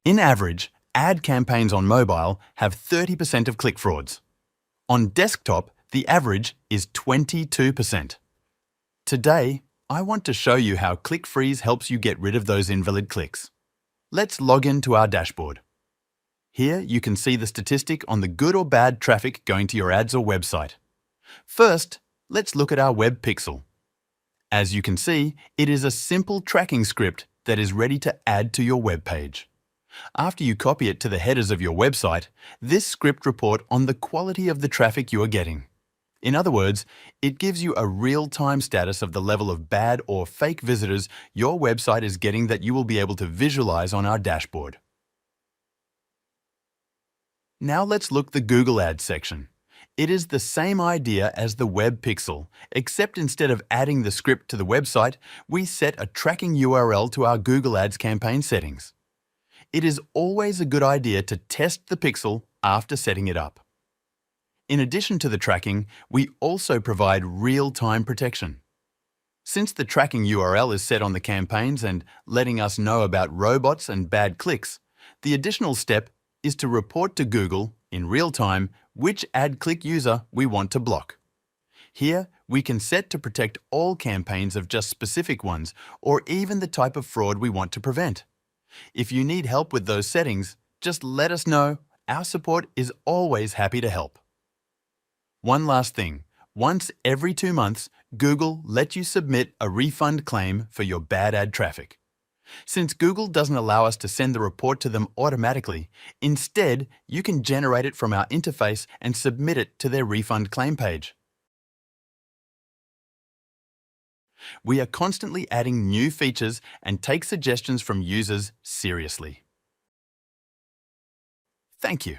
In average, ad campaigns on mobile have 30% of click frauds. On desktop, the average is 22%. Today, I want to show you how ClickFreeze helps you get rid of those invalid clicks. Let's log into our dashboard. Here you can see the statistic on the good or bad traffic going to your ads or website. First, let's look at our web pixel. As you can see, it is a simple tracking script that is ready to add to your web page. After you copy it to the headers of your website, this script reports on the quality of the traffic you are getting. In other words, it gives you a real-time status of the level of bad or fake visitors your website is getting that you will be able to visualize on our dashboard. Now let's look at the Google Ads section. It is the same idea as the web pixel, except instead of adding the script to the website, we set a tracking URL to our Google Ads campaign settings. It is always a good idea to test the pixel after setting it up. In addition to the tracking, we also provide real-time protection. Since the tracking URL is set on the campaigns and letting us know about robots and bad clicks, the additional step is to report to Google in real time which ad click user we want to block. Here, we can set to protect all campaigns of just specific ones or even the type of fraud we want to prevent. If you need help with those settings, just let us know. Our support is always happy to help. One last thing. Once every 2 months, Google lets you submit a refund claim for your bad ad traffic. Since Google doesn't allow us to send the report to them automatically, instead, you can generate it from our interface and submit it to their refund claim page. We are constantly adding new features and take suggestions from users seriously. Thank you.